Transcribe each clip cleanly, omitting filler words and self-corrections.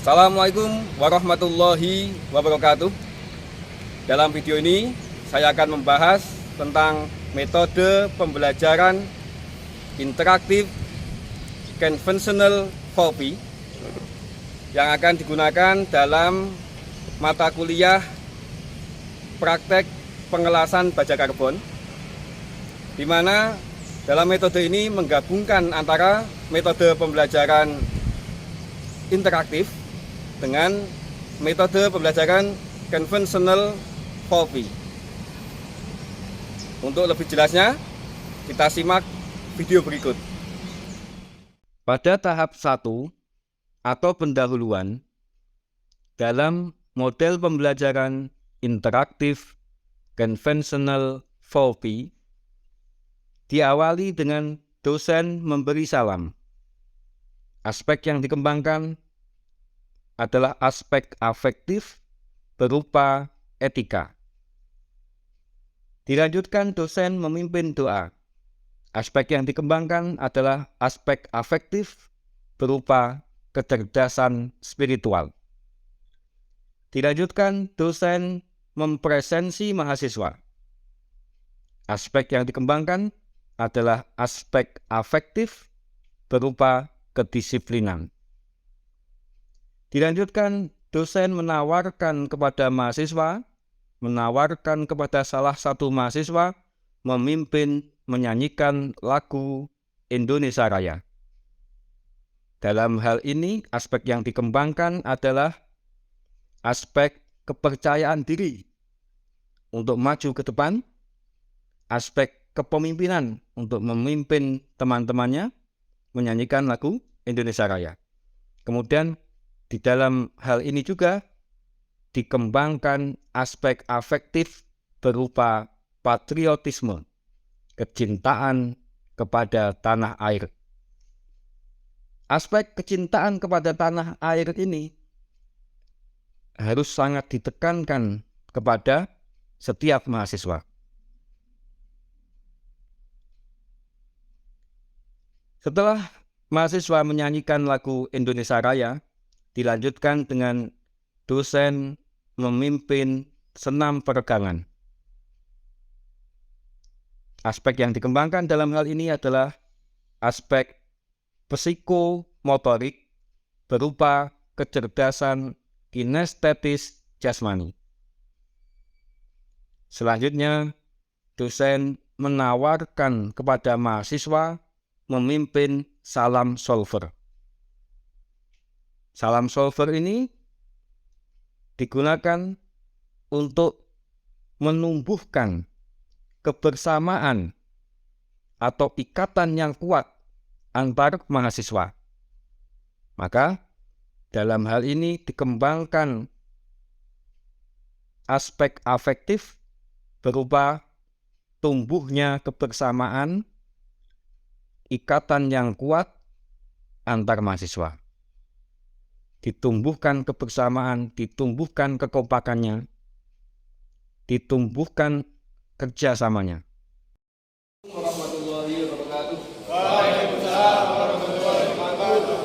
Assalamualaikum warahmatullahi wabarakatuh. Dalam video ini saya akan membahas tentang metode pembelajaran interaktif conventional 4P yang akan digunakan dalam mata kuliah praktek pengelasan baja karbon, di mana dalam metode ini menggabungkan antara metode pembelajaran interaktif dengan metode pembelajaran konvensional 4P. Untuk lebih jelasnya, kita simak video berikut. Pada tahap 1 atau pendahuluan dalam model pembelajaran interaktif konvensional 4P, diawali dengan dosen memberi salam. Aspek yang dikembangkan adalah aspek afektif berupa etika. Dilanjutkan dosen memimpin doa. Aspek yang dikembangkan adalah aspek afektif berupa kecerdasan spiritual. Dilanjutkan dosen mempresensi mahasiswa. Aspek yang dikembangkan adalah aspek afektif berupa kedisiplinan. Dilanjutkan, dosen menawarkan kepada salah satu mahasiswa memimpin menyanyikan lagu Indonesia Raya. Dalam hal ini, aspek yang dikembangkan adalah aspek kepercayaan diri untuk maju ke depan, aspek kepemimpinan untuk memimpin teman-temannya menyanyikan lagu Indonesia Raya. Kemudian di dalam hal ini juga dikembangkan aspek afektif berupa patriotisme, kecintaan kepada tanah air. Aspek kecintaan kepada tanah air ini harus sangat ditekankan kepada setiap mahasiswa. Setelah mahasiswa menyanyikan lagu Indonesia Raya, dilanjutkan dengan dosen memimpin senam peregangan. Aspek yang dikembangkan dalam hal ini adalah aspek psikomotorik berupa kecerdasan kinestetis jasmani. Selanjutnya, dosen menawarkan kepada mahasiswa memimpin salam solver. Salam solver ini digunakan untuk menumbuhkan kebersamaan atau ikatan yang kuat antar mahasiswa. Maka dalam hal ini dikembangkan aspek afektif berupa tumbuhnya kebersamaan, ikatan yang kuat antar mahasiswa. Ditumbuhkan kebersamaan, ditumbuhkan kekompakannya, ditumbuhkan kerjasamanya. Warahmatullahi wabarakatuh. Waalaikumsalam warahmatullahi wabarakatuh.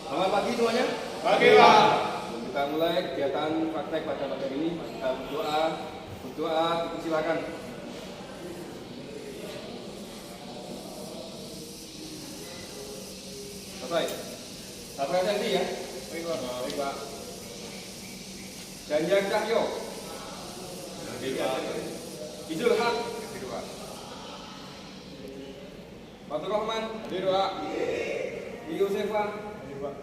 Selamat pagi semuanya. Pagi, Pak. Kita mulai kegiatan praktek pada materi ini. Kita berdoa, silakan. Selesai. Sampai nanti ya. Baik, Pak. Ganjar Cahyo. Idul Haq. Fatur Rahman. Hadir, Pak. Yosefa. Hadir, Pak.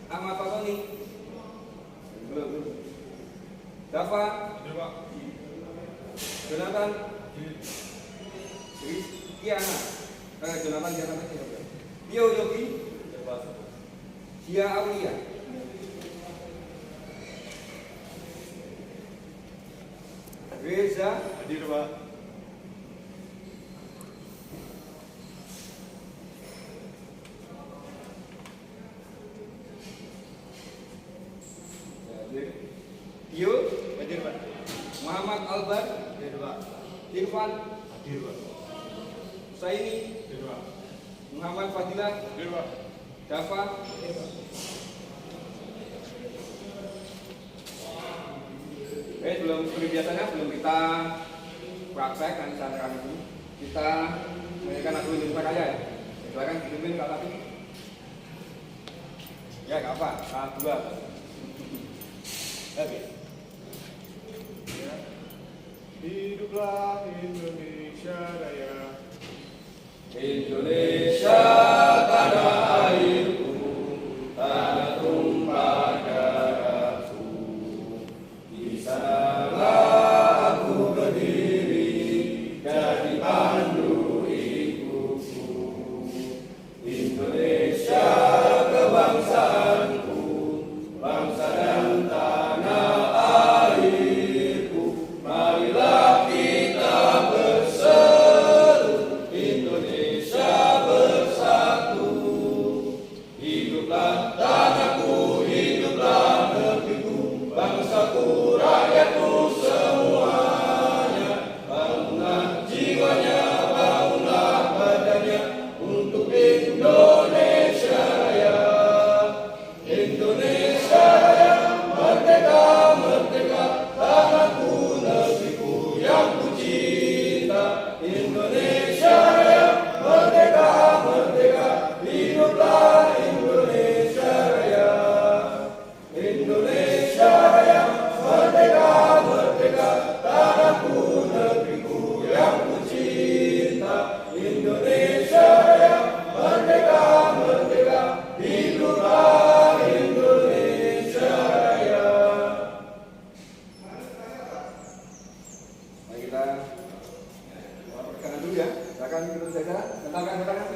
Ahmad Fatoni. Belum. Dafa. Hadir, Pak. Jonathan. Kiana. Jonathan Tio Yogi. Dia Aulia. Reza. Hadir, Pak. Tio. Hadir, Pak. Muhammad Albar. Hadir, Pak. Irfan. Hadir, Pak. Saini. Hadir, Pak. Muhammad Fadilah. Hadir, Pak. Dafa. seperti biasanya belum kita praktek kan cara ini kita menyanyikan lagu Indonesia Raya ya. Silakan dipimpin Kak Tati. Ya nggak apa, dua. Oke. Ya. Hiduplah Indonesia Raya. Indonesia tanah airku, tanah tumpah darahku. Di sanalah aku berdiri, jadi pandu hidupku. Indonesia kebangsaanku, bangsa dan tanah airku. Marilah kita berseru, Indonesia bersatu. Hiduplah tanahku, hiduplah negeriku, bangsaku, rakyatku semuanya. Bangunlah jiwanya, bangunlah badannya untuk Indonesia Raya. Indonesia Raya, merdeka, merdeka, tanahku, negeriku yang ku cinta. Indonesia Raya, merdeka, merdeka, hiduplah Indonesia Raya. Indonesia Raya, merdeka, merdeka, tanahku, negeriku yang ku cinta. Indonesia Raya, merdeka, merdeka, hiduplah Indonesia Raya. Mari kita perkenalkan dulu ya. Silakan terus saja. Katakan.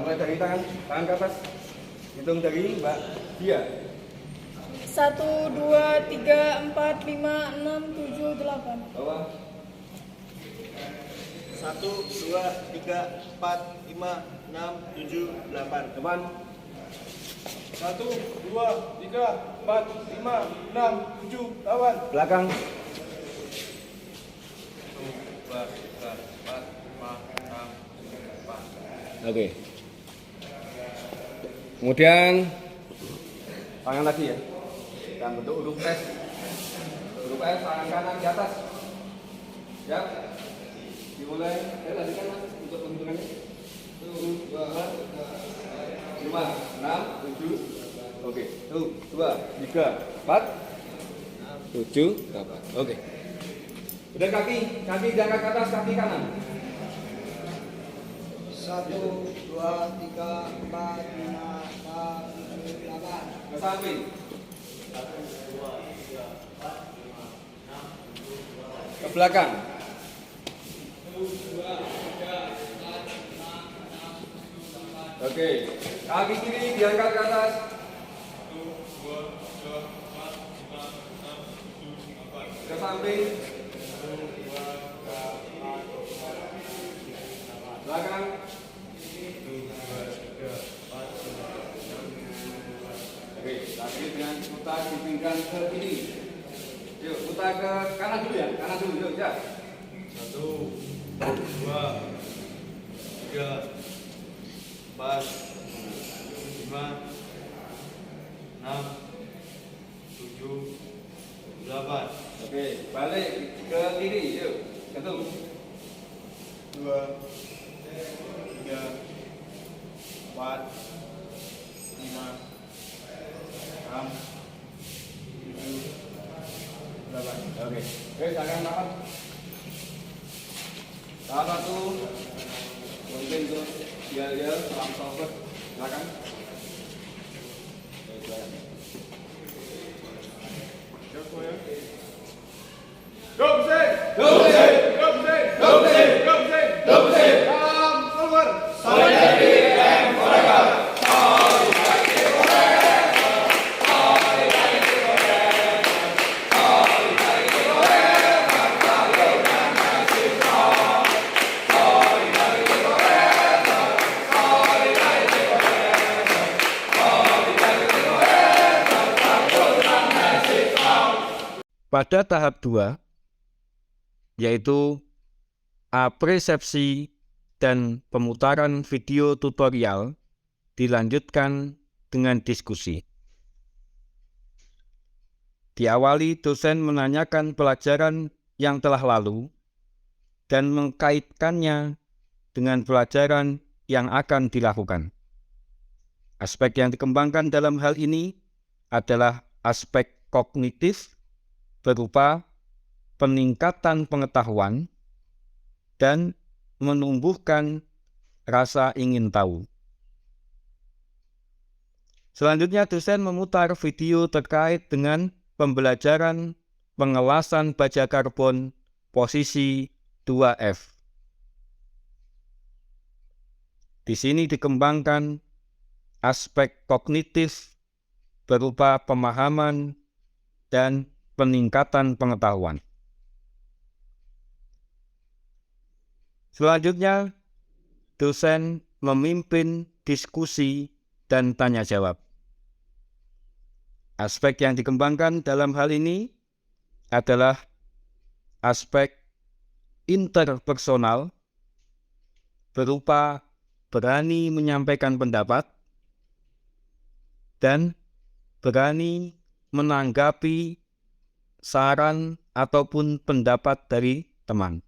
Mulai dari tangan ke atas. Hitung dari Mbak Dia. 1, 2, 3, 4, 5, 6, 7, 8. Bawah. 1, 2, 3, 4, 5, 6, 7, 8. Depan. 1, 2, 3, 4, 5, 6, 7, 8. Belakang. 1, 2, 3, 4, 5, 6, 7, 8. Oke. Kemudian tangan lagi ya. Dan bentuk huruf S. Huruf S tangan kanan di atas. Ya. Dimulai. Tadi kan untuk penghitungannya. 1, 2, 5, 6, 7. Oke. 1, 2, 3, 4, 7, 8. Oke. Udah kaki diangkat ke atas, kaki kanan. 1, 2, 3, 4, 5, 6, 7, 8. Ke samping. Ke belakang. Oke, kaki kiri diangkat ke atas. Ke samping. Belakang. Oke, kaki dengan putar dipinggang ke kiri. Yuk, putar ke kanan dulu ya, yuk ya. 1, 2, 3, 4, 5, 6, 7, 8. Oke, balik ke kiri, yuk, gantung. 2, 3, 4, 5, 6, 7, 8. Oke, tangan kanan. Salah satu mungkin tuh dia langsung ke belakang. Pada tahap 2, yaitu apresepsi dan pemutaran video tutorial dilanjutkan dengan diskusi. Diawali, dosen menanyakan pelajaran yang telah lalu dan mengkaitkannya dengan pelajaran yang akan dilakukan. Aspek yang dikembangkan dalam hal ini adalah aspek kognitif berupa peningkatan pengetahuan dan menumbuhkan rasa ingin tahu. Selanjutnya, dosen memutar video terkait dengan pembelajaran pengelasan baja karbon posisi 2F. Di sini dikembangkan aspek kognitif berupa pemahaman dan peningkatan pengetahuan. Selanjutnya, dosen memimpin diskusi dan tanya jawab. Aspek yang dikembangkan dalam hal ini adalah aspek interpersonal berupa berani menyampaikan pendapat dan berani menanggapi saran ataupun pendapat dari teman.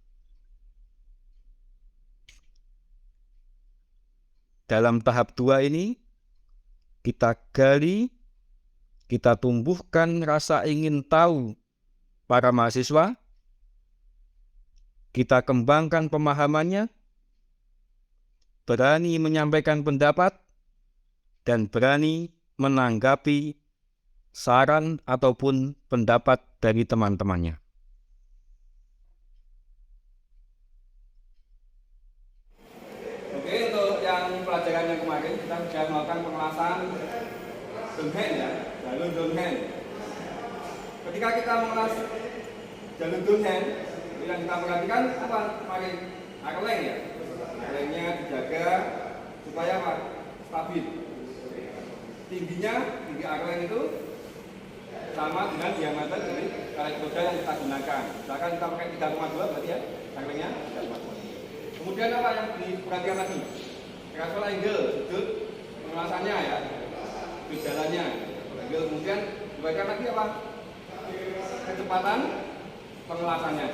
Dalam tahap 2 ini, kita gali, kita tumbuhkan rasa ingin tahu para mahasiswa, kita kembangkan pemahamannya, berani menyampaikan pendapat, dan berani menanggapi saran ataupun pendapat dari teman-temannya. Oke, untuk yang pelajaran yang kemarin kita sudah melakukan pengelasan Dongen ya, jalur Dongen. Ketika kita mengelas jalur Dongen, yang kita perhatikan apa? Kemarin akleng ya, aklengnya dijaga supaya apa? Stabil. Tinggi akleng itu sama dengan diameter dari elektroda yang kita gunakan. Misalkan kita pakai 3,2 berarti ya, aklengnya 3,2. Kemudian apa yang diperhatikan lagi? Transfer angle, sudut pengelasannya ya, sudut jalannya. Kemudian diperhatikan lagi apa? Kecepatan pengelasannya.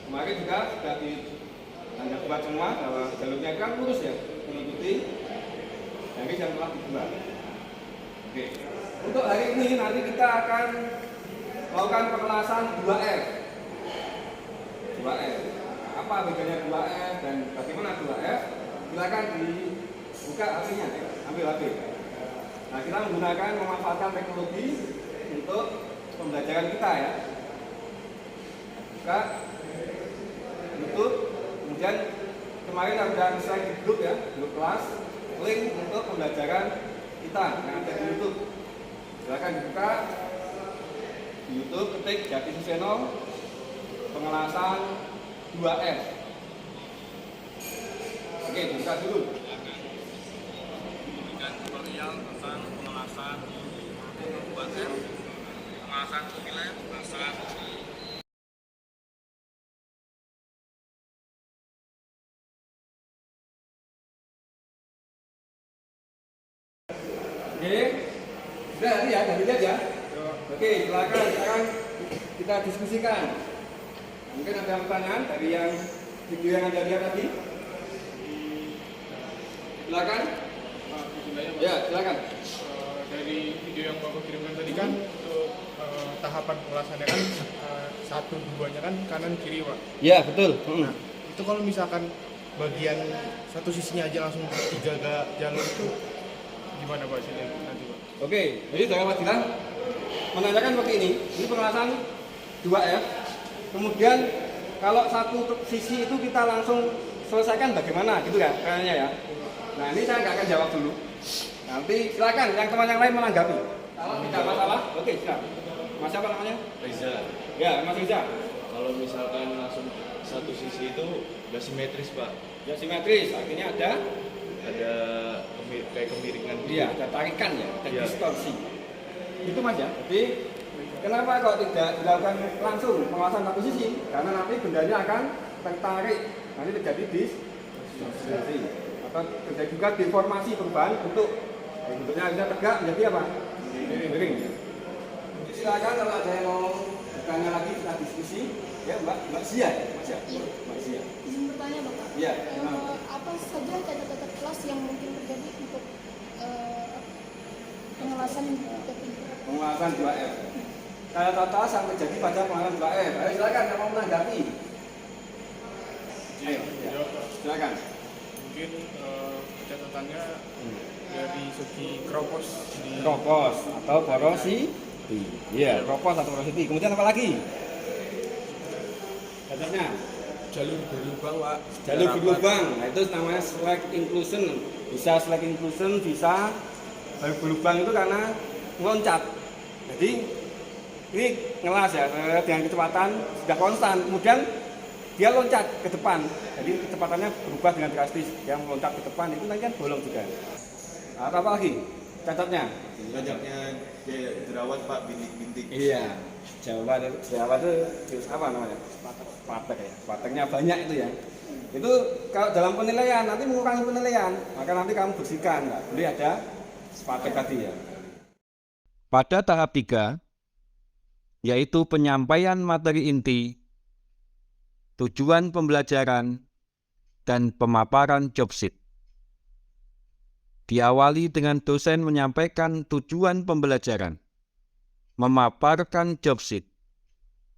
Kemarin juga sudah Anda buat semua bahwa jalurnya kan lurus ya, mengikuti garis yang telah dibuat. Oke. Untuk hari ini nanti kita akan melakukan pengelasan 2F. 2F. Apa bedanya 2F dan bagaimana 2F? Silakan dibuka HP-nya, ambil HP. Nah, kita memanfaatkan teknologi untuk pembelajaran kita ya. Buka YouTube, kemudian kemarin sudah share di grup ya, grup kelas, link untuk pembelajaran kita yang ada di YouTube. Silakan dibuka di YouTube, ketik Jati Suseno pengelasan 2F. Oke, buka dulu. Berikan tutorial tentang pengelasan 2F, pengelasan nilai pengelasan. Oke, sudah lihat ya. Oke, silakan sekarang kita diskusikan. Mungkin ada pertanyaan dari yang video yang Anda lihat tadi. Silakan. Ya, silakan. Dari video yang Bapak kirimkan tadi kan untuk tahapan pengelasannya kan 1-2-nya kan kanan kiri, Pak. Ya, betul. Nah, itu kalau misalkan bagian satu sisinya aja langsung 3 jalur itu gimana Pak sini nanti, Pak? Oke, jadi dalam Fadilah menanyakan seperti ini pengelasan 2F. Kemudian kalau satu sisi itu kita langsung selesaikan bagaimana gitu kan kayaknya ya. Nah, ini saya nggak akan jawab dulu. Nanti silakan yang teman yang lain menanggapi. Kalau tidak masalah, oke silakan. Mas apa namanya? Reza. Ya, Mas Reza. Kalau misalkan langsung satu sisi itu nggak simetris, Pak. Ya simetris, artinya ada kayak kemiringan gitu. Iya, ada tarikan ya, ada Iya. distorsi. Itu Mas ya. Jadi kenapa kok tidak dilakukan langsung pengawasan satu sisi? Karena nanti bendanya akan tertarik nanti terjadi distorsi atau terjadi juga deformasi perubahan bentuk. Bentuknya bisa tegak menjadi apa? Miring. Silakan kalau ada yang mau bertanya lagi kita diskusi. Ya Mbak Zia ya? Iya. Mbak Zia. Izin bertanya Bapak. Iya. Apa saja catatan kelas yang mungkin terjadi untuk pengelasan Pengelasan 2F. Kata-kata yang terjadi pada pengelasan 2F. Ayo silakan yang mau menanggapi. Ayo, ya. Silakan. Mungkin catatannya dari segi kropos di Kropos atau porosity. Iya, kropos atau porosity. Kemudian apa lagi? Contohnya Jalur berlubang, Pak. jalur berlubang. Nah, itu namanya slack inclusion. Bisa slack inclusion, bisa jalur berlubang itu karena meloncat. Jadi ini ngelas ya dengan kecepatan sudah konstan. Kemudian dia loncat ke depan. Jadi kecepatannya berubah dengan drastis. Yang meloncat ke depan itu nanti kan bolong juga. Nah, apa lagi? Catatnya? Banyaknya jerawat, Pak, bintik-bintik. Iya. Jawa itu apa namanya? Spatek ya. Spateknya banyak itu ya. Itu kalau dalam penilaian nanti mengurangi penilaian, maka nanti kamu bersihkan, nggak boleh ada spatek tadi ya. Pada tahap 3, yaitu penyampaian materi inti, tujuan pembelajaran, dan pemaparan job sheet. Diawali dengan dosen menyampaikan tujuan pembelajaran, memaparkan job sheet,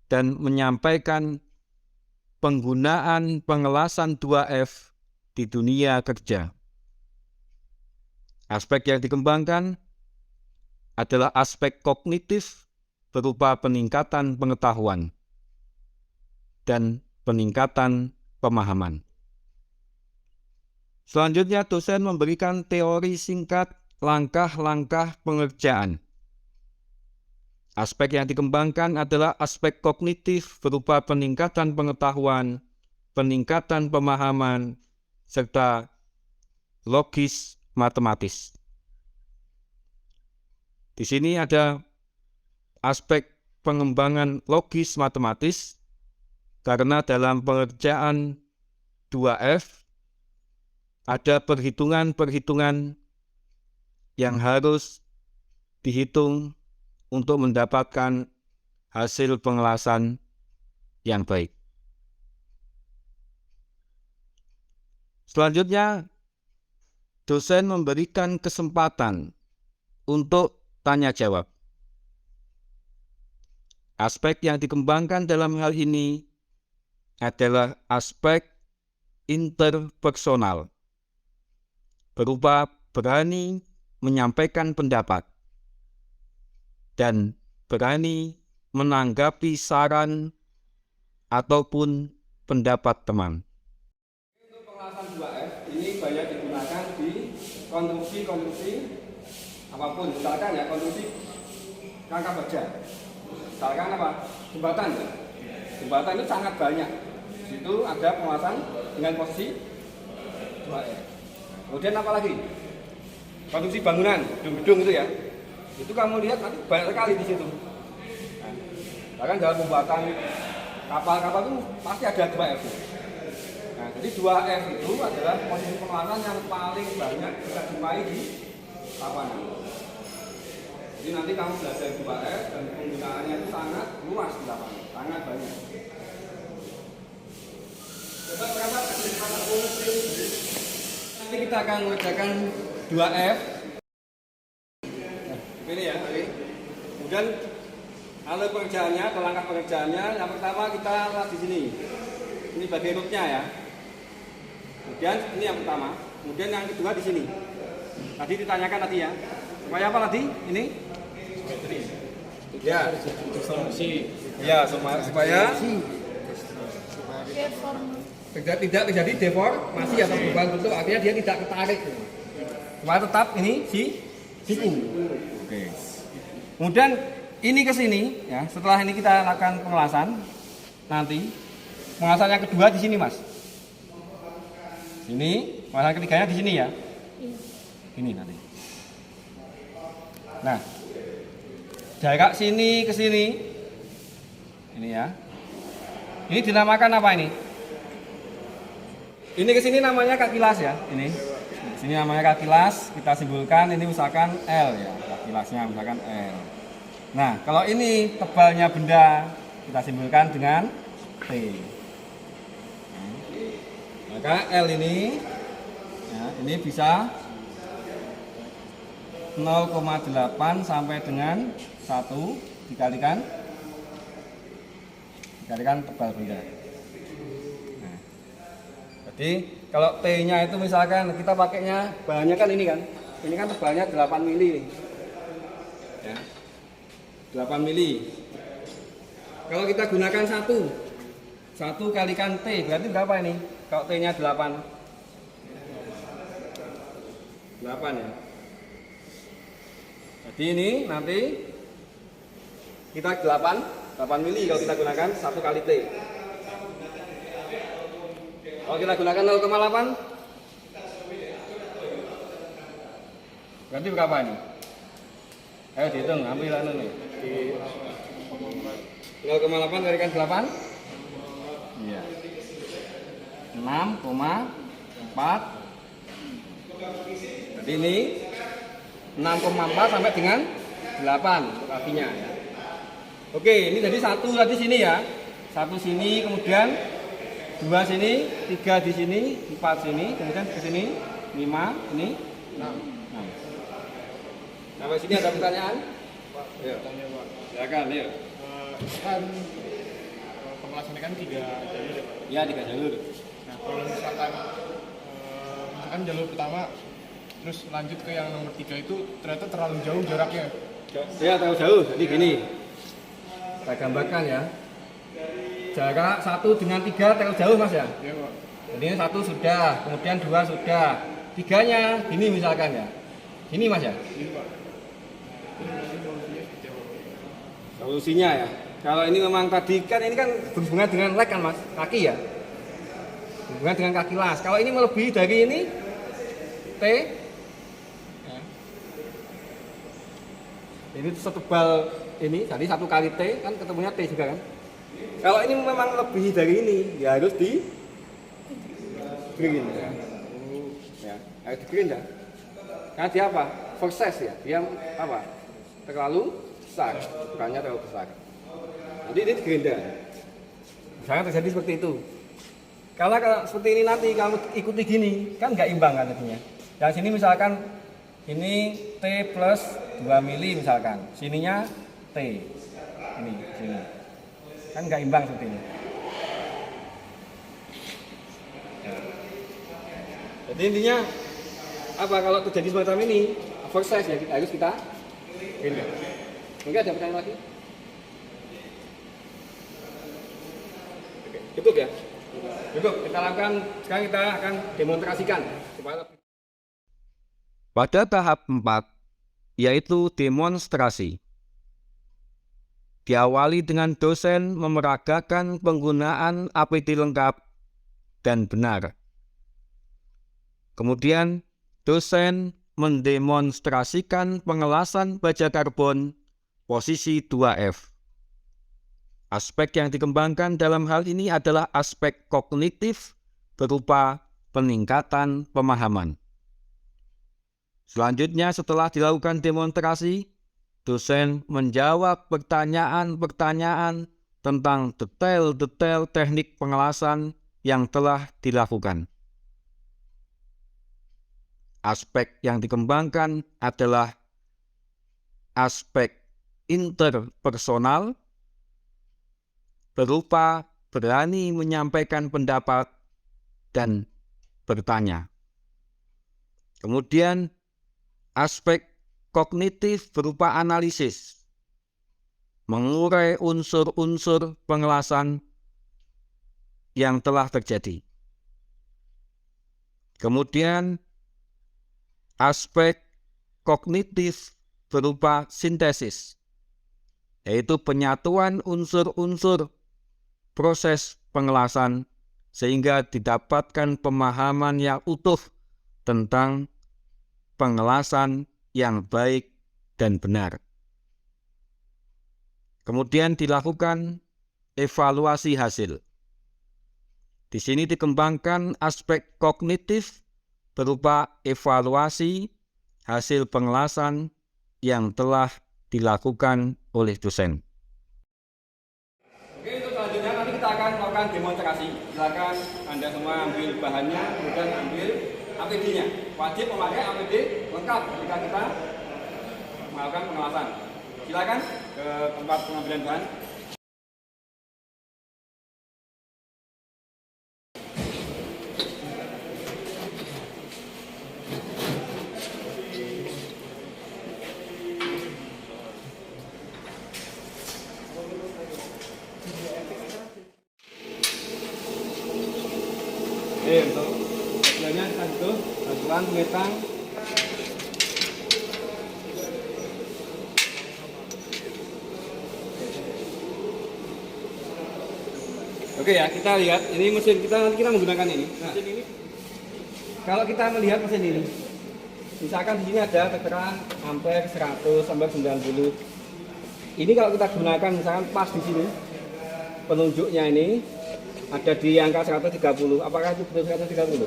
dan menyampaikan penggunaan pengelasan 2F di dunia kerja. Aspek yang dikembangkan adalah aspek kognitif berupa peningkatan pengetahuan dan peningkatan pemahaman. Selanjutnya, dosen memberikan teori singkat langkah-langkah pengerjaan. Aspek yang dikembangkan adalah aspek kognitif berupa peningkatan pengetahuan, peningkatan pemahaman, serta logis matematis. Di sini ada aspek pengembangan logis matematis karena dalam pengerjaan 2F ada perhitungan-perhitungan yang harus dihitung untuk mendapatkan hasil pengelasan yang baik. Selanjutnya, dosen memberikan kesempatan untuk tanya jawab. Aspek yang dikembangkan dalam hal ini adalah aspek interpersonal, berupa berani menyampaikan pendapat dan berani menanggapi saran ataupun pendapat teman. Untuk pengelasan 2F ini banyak digunakan di konstruksi apapun, misalkan ya konstruksi rangka baja. Misalkan apa? Jembatan. Ya? Jembatan itu sangat banyak. Di situ ada pengelasan dengan posisi 2F. Kemudian apa lagi? Konstruksi bangunan, gedung-gedung itu ya. Itu kamu lihat nanti banyak sekali di situ. Nah, bahkan dalam pembuatan kapal-kapal itu pasti ada 2F. Nah, jadi 2F itu adalah posisi pengelasan yang paling banyak kita jumpai di lapangan. Jadi nanti kamu belajar 2F dan penggunaannya itu sangat luas di lapangan, sangat banyak. Nanti kita akan mengerjakan 2F. Ini ya, tadi. Kemudian alur pengerjaannya atau langkah pengerjaannya, yang pertama kita lihat di sini. Ini bagian rootnya ya. Kemudian ini yang pertama. Kemudian yang kedua di sini. Tadi ditanyakan tadi ya. Supaya apa tadi? Ini? Ya. Ya, supaya tidak terjadi deformasi atau perubahan bentuk. Artinya dia tidak ketarik. Supaya tetap ini siku. Oke. Kemudian ini ke sini ya. Setelah ini kita lakukan pengelasan. Nanti pengelasan yang kedua di sini, Mas. Ini pengelasan ketiganya di sini ya. Ini nanti. Nah, jarak sini ke sini. Ini ya. Ini dinamakan apa ini? Ini ke sini namanya kaki las ya, ini. Sini namanya kaki las, kita simbolkan ini misalkan L ya, kaki lasnya misalkan L. Nah, kalau ini tebalnya benda, kita simbolkan dengan T. Maka L ini, ya, ini bisa 0,8 sampai dengan 1 dikalikan tebal benda. Nah, jadi kalau T-nya itu misalkan kita pakainya bahannya kan ini kan tebalnya 8 mili nih. Ya. 8 mili. Kalau kita gunakan 1 kalikan T berarti berapa ini? Kalau T-nya 8 ya. Jadi ini nanti kita 8 mili kalau kita gunakan 1 kali T. Kalau kita gunakan 0,8 berarti berapa ini? Ayo dihitung, ambil anu nih. 0,8 kalikan 8? Iya. 6,4. Jadi ini 6,4 sampai dengan 8 untuk kakinya ya. Oke, ini jadi 1 tadi sini ya. 1 sini, kemudian 2 sini, 3 di sini, 4 sini, kemudian ke sini 5, ini 6. Sampai sini ada pertanyaan? Ayo. Silakan, yuk. Kan pengelasan ini kan 3 jalur ya Pak? Ya, 3 jalur. Nah kalau misalkan jalur pertama terus lanjut ke yang nomor 3 itu ternyata terlalu jauh jaraknya. Ya, terlalu jauh. Jadi gini. Saya gambarkan ya. Jarak 1 dengan 3 terlalu jauh Mas ya. Iya Pak. Jadi ini 1 sudah, kemudian 2 sudah. 3-nya gini misalkan ya. Gini Mas ya. Iya Pak. Solusinya ya. Kalau ini memang tadi kan ini kan berhubungan dengan leg kan Mas, kaki ya. Berhubungan dengan kaki las. Kalau ini melebihi dari ini T ya. Ini setebal ini, jadi 1 kali T kan ketemunya T juga kan. Kalau ini memang lebih dari ini, ya harus di green ya. Ya, harus di green ya. Karena dia apa? Versus ya. Dia apa? Terlalu besar, bukannya terlalu besar. Nanti ini di green ya. Misalnya terjadi seperti itu. Kalau seperti ini nanti kamu ikuti gini, kan nggak imbang kan jadinya. Yang sini misalkan ini T plus 2 mili misalkan, sininya T, ini sini, kan nggak imbang seperti ini. Jadi intinya apa kalau terjadi semacam ini, oversize ya harus kita hindar. Mungkin ada pertanyaan lagi? Oke, cukup ya. Cukup, kita lakukan, sekarang kita akan demonstrasikan supaya lebih. Pada tahap 4, yaitu demonstrasi, diawali dengan dosen memeragakan penggunaan APD lengkap dan benar. Kemudian, dosen mendemonstrasikan pengelasan baja karbon posisi 2F. Aspek yang dikembangkan dalam hal ini adalah aspek kognitif berupa peningkatan pemahaman. Selanjutnya setelah dilakukan demonstrasi, dosen menjawab pertanyaan-pertanyaan tentang detail-detail teknik pengelasan yang telah dilakukan. Aspek yang dikembangkan adalah aspek interpersonal berupa berani menyampaikan pendapat dan bertanya. Kemudian aspek kognitif berupa analisis, mengurai unsur-unsur pengelasan yang telah terjadi. Kemudian aspek kognitif berupa sintesis, yaitu penyatuan unsur-unsur proses pengelasan sehingga didapatkan pemahaman yang utuh tentang pengelasan yang baik dan benar. Kemudian dilakukan evaluasi hasil. Di sini dikembangkan aspek kognitif berupa evaluasi hasil pengelasan yang telah dilakukan oleh dosen. Oke, untuk selanjutnya nanti kita akan melakukan demonstrasi. Silakan Anda semua ambil bahannya, kemudian ambil APD-nya. Wajib memakai APD lengkap ketika kita melakukan pengelasan. Silakan ke tempat pengambilan bahan. Untuk hasilnya kita butuh bantuan pemetang. Oke ya, kita lihat ini mesin kita menggunakan ini. Nah, mesin ini kalau kita melihat mesin ini, misalkan di sini ada tekanan ampere 100 sampai 90. Ini kalau kita gunakan misalkan pas di sini penunjuknya ini ada di angka 130. Apakah itu betul 130?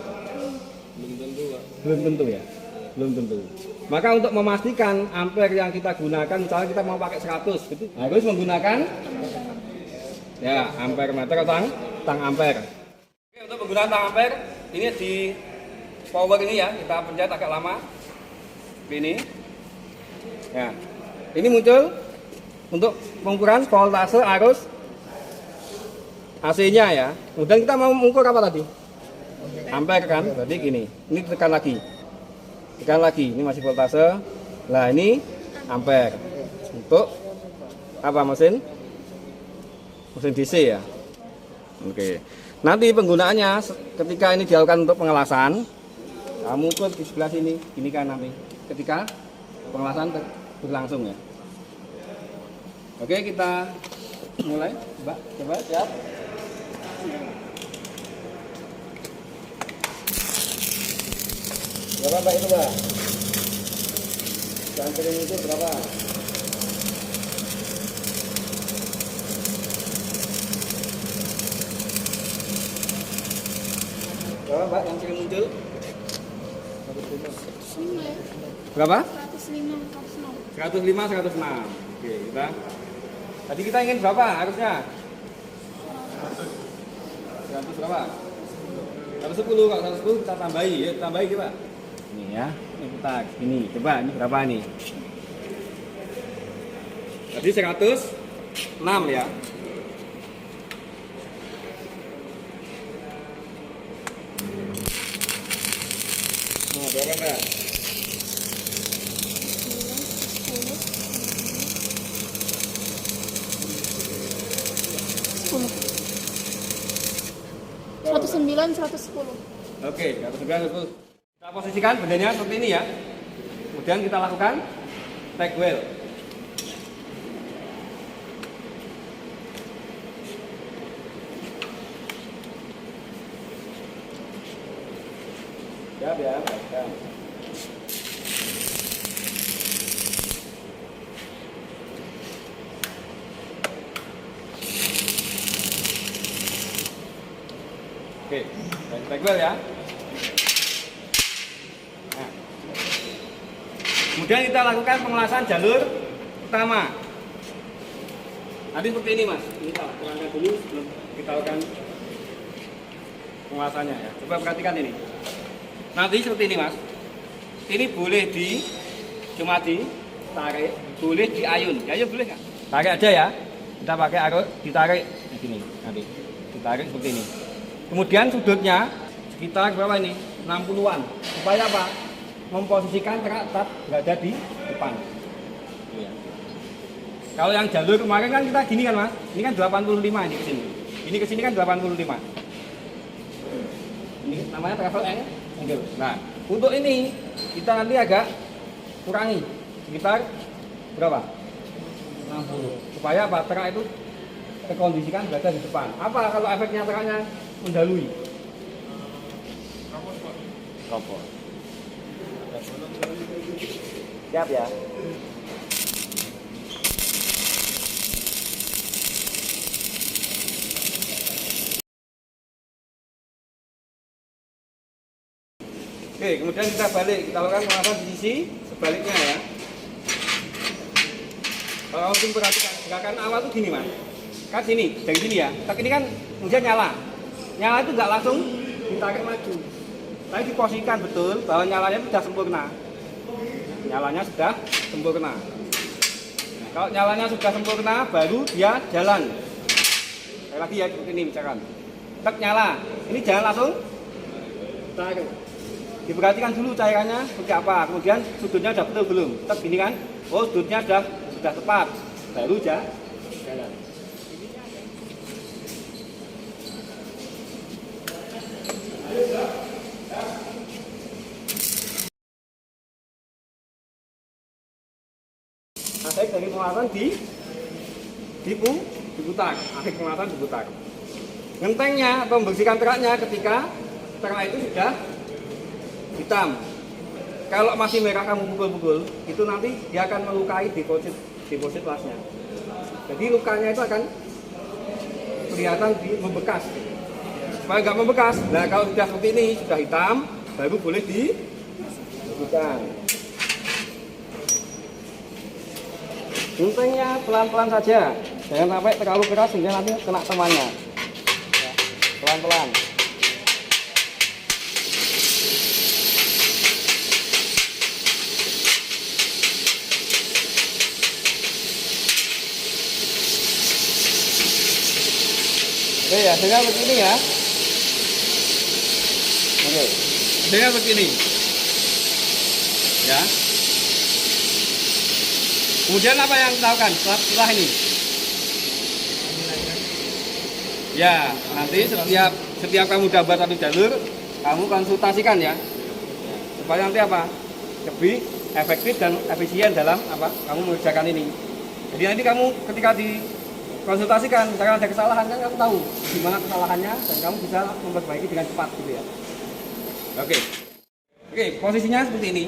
Belum tentu, Pak. Belum tentu ya. Belum tentu. Maka untuk memastikan ampere yang kita gunakan, misalnya kita mau pakai 100, gitu, harus menggunakan ya ampere meter atau tang ampere. Oke, untuk penggunaan tang ampere ini di power ini ya, kita pencet agak lama. Ini. Ya. Ini muncul untuk pengukuran voltase arus AC-nya ya. Kemudian kita mau mengukur apa tadi? Ampere kan? Berarti gini. Ini tekan lagi. Tekan lagi. Ini masih voltase. Lah ini ampere. Untuk apa mesin? Mesin DC ya. Oke. Nanti penggunaannya ketika ini dilakukan untuk pengelasan, kamu ukur di sebelah sini. Ini kan nanti ketika pengelasan berlangsung ya. Oke, kita mulai. Mbak, coba siap. Berapa Mbak itu Mbak? Sampling itu berapa? Berapa Mbak yang sering muncul? 105 ya. Berapa? 105, 106. 105, 106. Oke, kita. Tadi kita ingin berapa harusnya? 100 berapa? 110, kalau 110 kita tambahi ya, tambahi coba. Ini ya, ini kita ini coba ini berapa nih? Tadi 106 ya. Nah, berapa Mbak? 109, 110. Oke, 109 itu. Kita posisikan bendanya seperti ini ya. Kemudian kita lakukan tag wheel. Siap ya, siap. Oke, tag wheel ya. Nah. Kemudian kita lakukan pengelasan jalur utama. Nanti seperti ini Mas. Ini kita kurangkan dulu sebelum kita lakukan pengelasannya ya. Coba perhatikan ini. Nanti seperti ini Mas. Ini boleh cuma ditarik, boleh diayun. Diayun boleh nggak? Tarik aja ya. Kita pakai arus, ditarik di sini nanti. Ditarik seperti ini. Kemudian sudutnya sekitar berapa ini? 60-an. Supaya apa? Memposisikan truk tetap berada di depan. Ya. Kalau yang jalur kemarin kan kita gini kan Mas. Ini kan 85 ini ke sini. Ini ke sini kan 85. Ini namanya travel angle. Nah, untuk ini kita nanti agak kurangi sekitar berapa? 60. Supaya apa? Truk itu terkondisikan berada di depan. Apa kalau efeknya truknya mendahului? Kompor. Siap ya. Oke, kemudian kita balik, kita lakukan pengawasan di sisi sebaliknya ya. Kalau kamu perhatikan, gerakan awal tuh gini mas, kan sini, dari sini ya, tak ini kan kemudian nyala itu nggak langsung ditarik maju, tapi diposisikan betul bahwa nyalanya sudah sempurna. Nyalanya sudah sempurna. Kalau nyalanya sudah sempurna, baru dia jalan. Kayak lagi ya, seperti ini misalkan, tak nyala, ini jangan langsung tarik. Diperhatikan dulu cairannya seperti apa, kemudian sudutnya sudah betul belum, tak gini kan, oh sudutnya sudah tepat, baru jalan. Akhir dari pengawasan diputar, akhir pengawasan diputar. Ngentengnya atau membersihkan teraknya ketika terak itu sudah hitam. Kalau masih merah kamu pukul-pukul, itu nanti dia akan melukai deposit lasnya. Jadi lukanya itu akan kelihatan membekas. Supaya nggak membekas, nah kalau sudah seperti ini, sudah hitam, baru boleh dibersihkan. Guntingnya pelan-pelan saja, jangan sampai terlalu keras sehingga nanti kena temannya. Ya, pelan-pelan. Oke ya, hasilnya begini ya. Oke, hasilnya begini. Ya. Kemudian apa yang kita lakukan setelah ini? Ya, nanti setiap kamu dapat satu jalur, kamu konsultasikan ya. Supaya nanti apa? Lebih efektif dan efisien dalam apa? Kamu mengerjakan ini. Jadi nanti kamu ketika dikonsultasikan, misalkan ada kesalahan kan kamu tahu di mana kesalahannya dan kamu bisa memperbaiki dengan cepat gitu ya. Oke, posisinya seperti ini.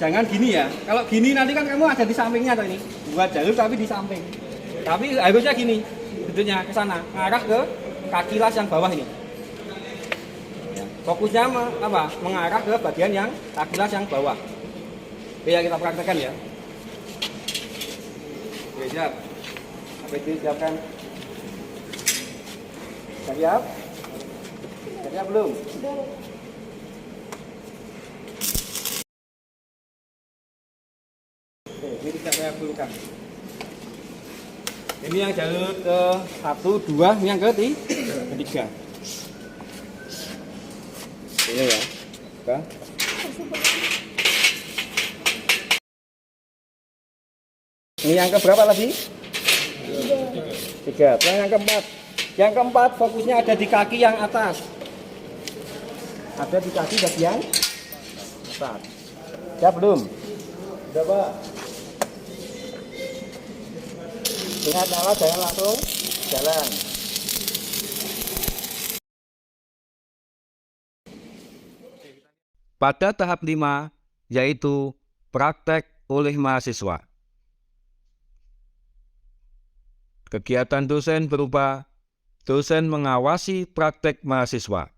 Jangan gini ya. Kalau gini nanti kan kamu ada di sampingnya atau ini. Buat jalur tapi di samping. Tapi harusnya gini. Duduknya ke sana, mengarah ke kaki las yang bawah ini. Fokusnya mengarah ke bagian yang kaki las yang bawah. Oke ya, kita praktekkan ya. Oke, siap. APD siapkan. Siap? Siap belum? Ini tidak saya perlukan. Ini yang jalur ke 1, 2, ini yang ketiga. Ini ya. Oke. Ini yang keberapa tadi? 3. Yang keempat. Yang keempat fokusnya ada di kaki yang atas. Ada di kaki bagian atas. Siap belum? Sudah Pak. Ingat nyala, jangan langsung jalan. Pada tahap 5, yaitu praktek oleh mahasiswa. Kegiatan dosen berupa dosen mengawasi praktek mahasiswa.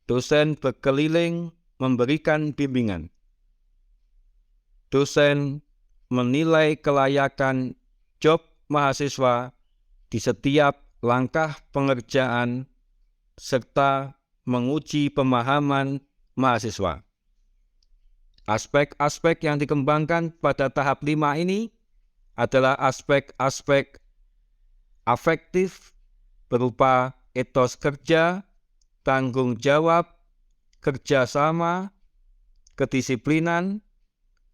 Dosen berkeliling memberikan bimbingan. Dosen menilai kelayakan job mahasiswa di setiap langkah pengerjaan serta menguji pemahaman mahasiswa. Aspek-aspek yang dikembangkan pada tahap 5 ini adalah aspek-aspek afektif berupa etos kerja, tanggung jawab, kerjasama, kedisiplinan.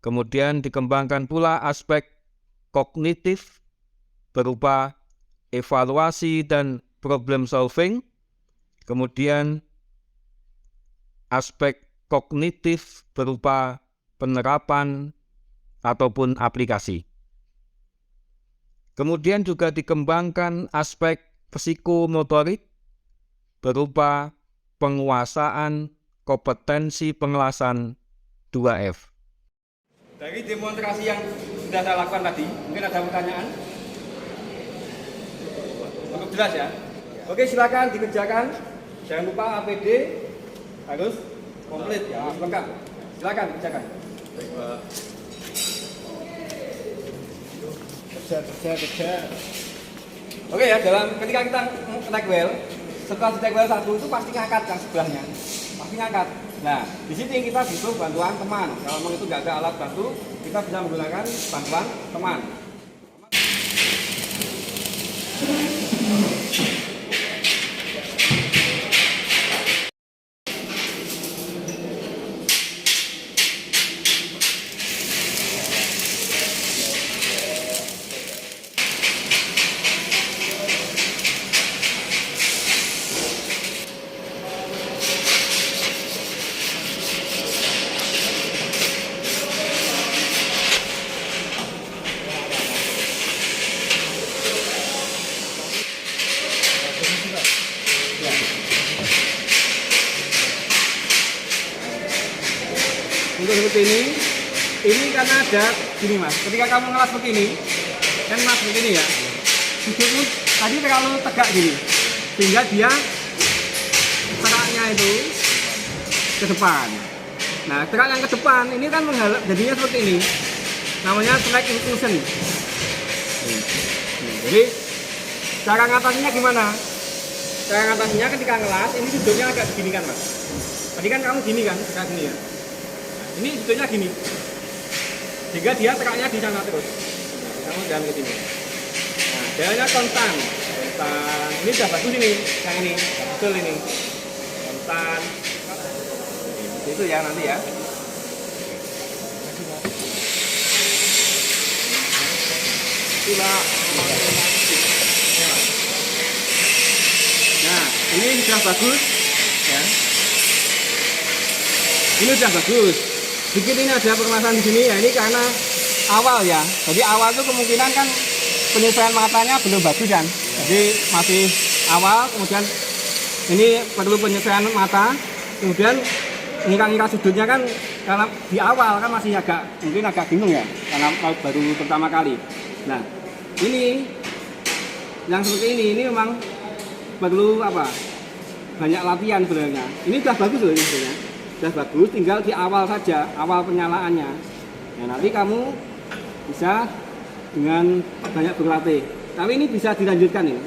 Kemudian dikembangkan pula aspek kognitif berupa evaluasi dan problem solving. Kemudian aspek kognitif berupa penerapan ataupun aplikasi. Kemudian juga dikembangkan aspek psikomotorik berupa penguasaan kompetensi pengelasan 2F. Dari demonstrasi yang sudah saya lakukan tadi, mungkin ada pertanyaan? Untuk jelas ya? Oke, silakan dikerjakan. Jangan lupa APD harus komplit ya, lengkap. Silakan kerjakan. Kerja. Oke ya, ketika kita attack well, setelah attack well satu itu pasti ngangkat yang sebelahnya, pasti ngangkat. Nah, di sini kita butuh bantuan teman. Kalau memang itu nggak ada alat bantu, kita bisa menggunakan bantuan teman. Untuk seperti ini karena ada gini mas, ketika kamu ngelas seperti ini, kan mas seperti ini ya, sudutmu tadi terlalu tegak gini, sehingga dia teraknya itu ke depan. Nah terak yang ke depan ini kan menghalap, jadinya seperti ini, namanya slack inclusion. Jadi cara ngatasinnya gimana? Cara ngatasinnya ketika ngelas, ini sudutnya agak begini kan mas. Tadi kan kamu gini kan, kayak gini ya. Ini sudutnya gini, sehingga dia teraknya di sana terus. Kamu jangan ke sini. Nah, jalannya konstan. Ini sudah bagus ini, yang ini, betul ini. Konstan. Itu ya nanti ya. Nah, ini sudah bagus, ya. Ini sudah bagus. Sedikit ini ada permasalahan di sini ya, ini karena awal ya. Jadi awal itu kemungkinan kan penyesuaian matanya belum bagus kan. Jadi masih awal, kemudian ini perlu penyesuaian mata. Kemudian ngira-ngira sudutnya kan karena di awal kan masih mungkin agak bingung ya, karena baru pertama kali. Nah, ini yang seperti ini memang perlu banyak latihan sebenarnya. Ini sudah bagus loh ini sebenarnya. Sudah bagus, tinggal di awal saja, awal penyalaannya. Nah, nanti kamu bisa dengan banyak berlatih. Tapi ini bisa dilanjutkan ya.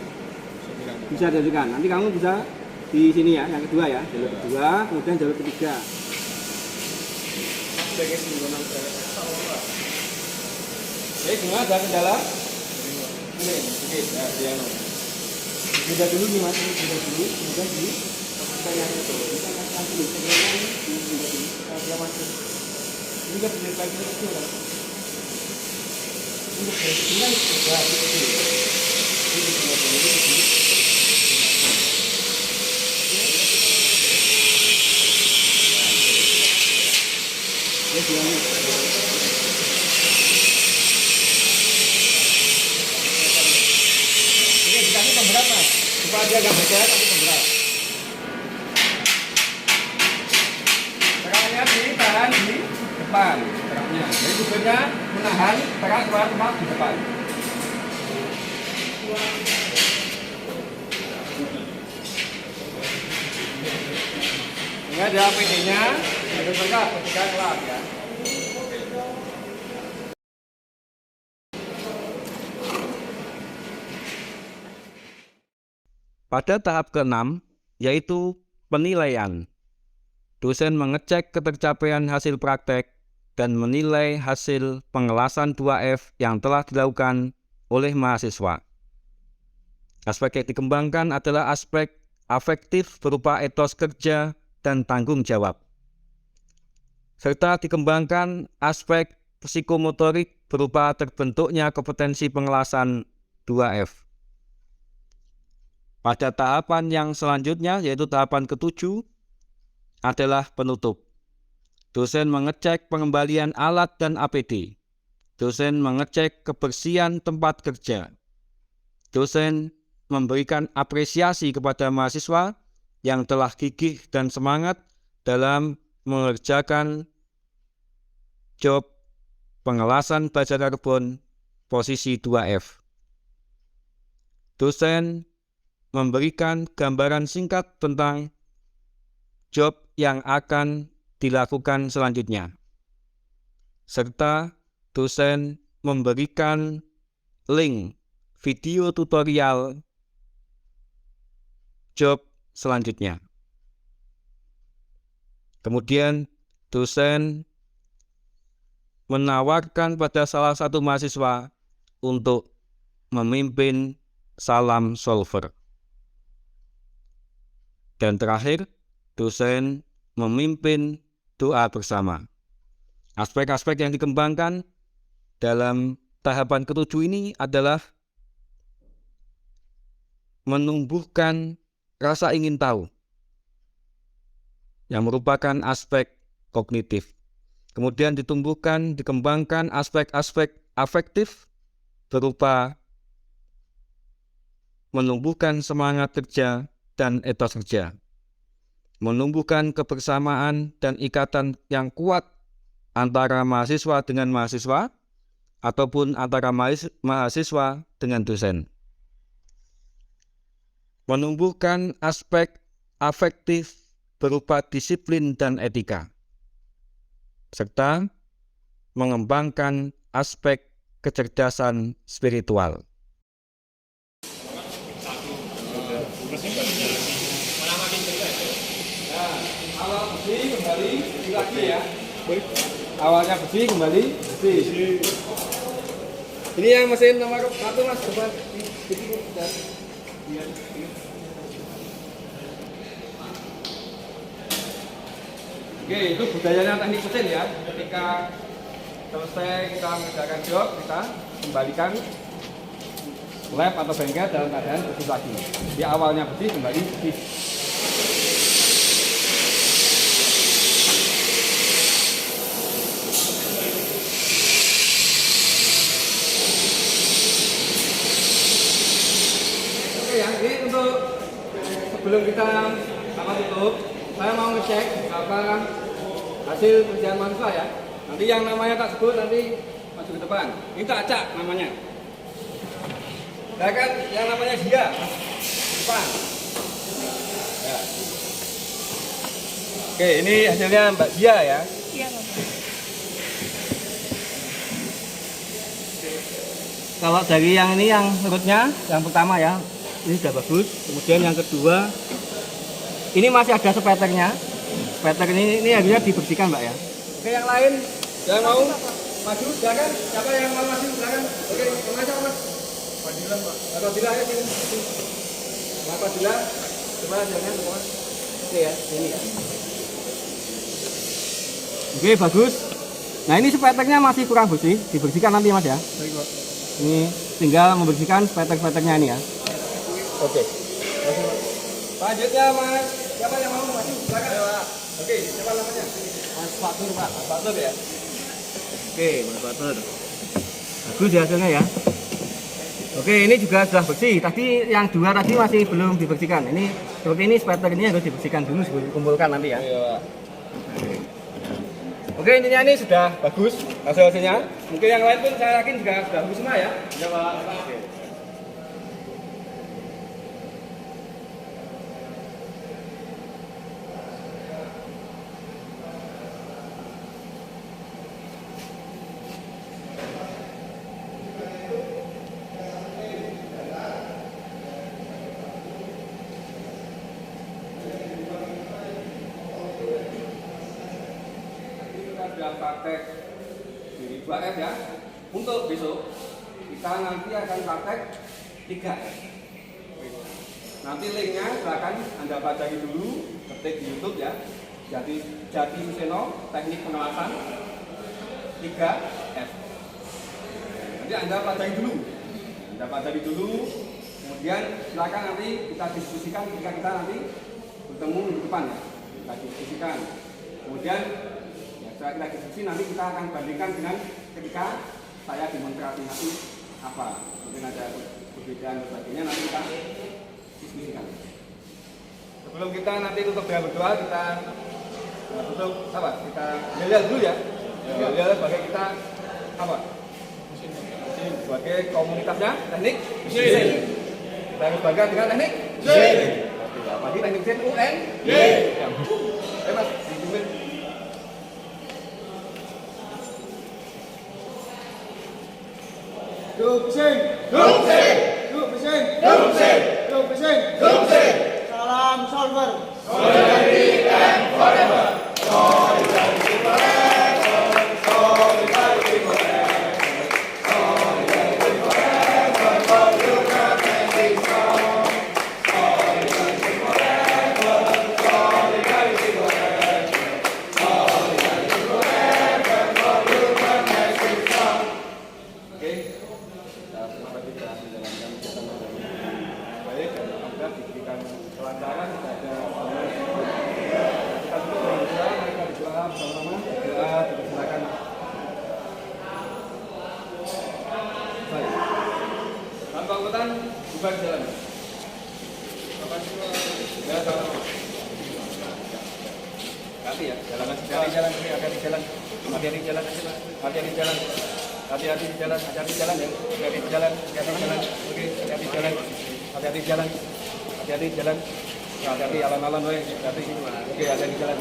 Bisa dilanjutkan. Nanti kamu bisa di sini ya, yang kedua ya, jalur kedua, kemudian jalur ketiga. Oke, gimana ada kendala? Ini, ya, piano. Beda dulu nih mas, beda dulu, kemudian di pertanyaan itu. Kita akan dulu, sebenarnya ini dia masuk. Ini kan beda lagi itu kan. Untuk ini kan sudah itu. Ini sudah ini. Ya, piano. Dikasih pemberat mas, supaya dia agak beda, kasih pemberat. Teraknya ditahan di depan, teraknya. Jadi tujuannya menahan terak keluar di depan. Ini ada APD-nya, harus lengkap ketika kelas ya. Pada tahap ke-6, yaitu penilaian. Dosen mengecek ketercapaian hasil praktek dan menilai hasil pengelasan 2F yang telah dilakukan oleh mahasiswa. Aspek yang dikembangkan adalah aspek afektif berupa etos kerja dan tanggung jawab. Serta dikembangkan aspek psikomotorik berupa terbentuknya kompetensi pengelasan 2F. Pada tahapan yang selanjutnya, yaitu tahapan ke-7, adalah penutup. Dosen mengecek pengembalian alat dan APD. Dosen mengecek kebersihan tempat kerja. Dosen memberikan apresiasi kepada mahasiswa yang telah gigih dan semangat dalam mengerjakan job pengelasan baja karbon posisi 2F. Dosen memberikan gambaran singkat tentang job yang akan dilakukan selanjutnya. Serta dosen memberikan link video tutorial job selanjutnya. Kemudian dosen menawarkan pada salah satu mahasiswa untuk memimpin salam solver. Dan terakhir, dosen memimpin doa bersama. Aspek-aspek yang dikembangkan dalam tahapan ketujuh ini adalah menumbuhkan rasa ingin tahu, yang merupakan aspek kognitif. Kemudian dikembangkan aspek-aspek afektif berupa menumbuhkan semangat kerja dan etos kerja, menumbuhkan kebersamaan dan ikatan yang kuat antara mahasiswa dengan mahasiswa ataupun antara mahasiswa dengan dosen, menumbuhkan aspek afektif berupa disiplin dan etika, serta mengembangkan aspek kecerdasan spiritual. Awal besi kembali lagi ya. Awalnya besi kembali besi. Ini yang mesin nomor 1 Mas, coba Oke, itu budayanya teknik mesin ya. Ketika selesai kita mengerjakan job, kita kembalikan lab atau bengkel dalam keadaan bersih lagi. Di awalnya bersih kembali bersih. Oke ya, ini untuk sebelum kita tutup, saya mau ngecek apa hasil kerjaan mahasiswa ya. Nanti yang namanya tak sebut nanti maju ke depan. Ini tak acak namanya. Kan yang namanya dia depan. Ya. Oke, ini hasilnya Mbak Dia ya. Iya, Pak. Kalau dari yang ini yang menurutnya yang pertama ya, ini sudah bagus. Kemudian yang kedua, ini masih ada speternya. Speter ini harusnya dibersihkan Mbak ya. Oke, yang lain yang mau maju silakan. Siapa yang mau maju silakan. Oke, kemana Mas? Fadilah Pak. Fadilah ya sini. Mas Fadilah, coba jangan teman. Oke ya, ini ya. Oke, bagus. Nah, ini speternya masih kurang bersih, dibersihkan nanti Mas ya. Baik, Pak. Ini tinggal membersihkan speter-speternya ini ya. Oke. Selanjutnya Mas, siapa yang mau maju? Silakan. Ya, Pak. Oke, siapa namanya? Mas Fatur, Pak. Mas Fatur ya. Oke, Mas Fatur. Bagus ya hasilnya ya. Oke, ini juga sudah bersih. Tadi yang dua tadi masih belum dibersihkan. Ini seperti ini speter ini harus dibersihkan dulu sebelum dikumpulkan nanti ya. Iya, Pak. Oke, intinya ini sudah bagus hasilnya. Mungkin yang lain pun saya yakin juga sudah bagus semua ya. Iya, Pak. Oke. Sudah praktek di 2F ya. Untuk besok kita nanti akan praktek 3F. Nanti linknya silakan Anda bacain dulu, ketik di YouTube ya. Jati Suseno teknik pengawasan 3F. Nanti Anda bacain dulu. Kemudian silakan nanti kita diskusikan ketika kita nanti bertemu di depan ya. Kita diskusikan. Kemudian setelah kita diskusi nanti kita akan bandingkan dengan ketika saya demonstrasi nanti apa mungkin ada perbedaan dan sebagainya nanti kita diskusikan. Sebelum kita nanti tutup dengan berdoa kita tutup apa? Kita lihat dulu ya. Lihat sebagai kita apa? Sebagai komunitasnya teknik mesin. Kita harus bangga dengan teknik mesin. Apalagi teknik mesin UN. Mas, ditungguin. Duduk bising. Duduk bising. Duduk bising. Duduk bising. Duduk bising. Duduk bising. Salam solver. Oke, terima kasih telah menjalankan kegiatan dengan baik dan semoga diberikan kelancaran, tidak ada kita tutup dengan doa, mereka berdoa bersama-sama, doa dipersilakan. Baik, tanpa angkutan bubar jalan. Ya, sama-sama. Hati ya, jalan hati-hati jalan, hati-hati jalan, hati-hati jalan, hati-hati jalan. Hati-hati di jalan, hati-hati jalan ya. Hati-hati di jalan, hati-hati jalan. Oke, hati-hati jalan. Hati-hati jalan. Hati-hati jalan. Hati-hati alam-alam, hati-hati. Oke, hati-hati jalan.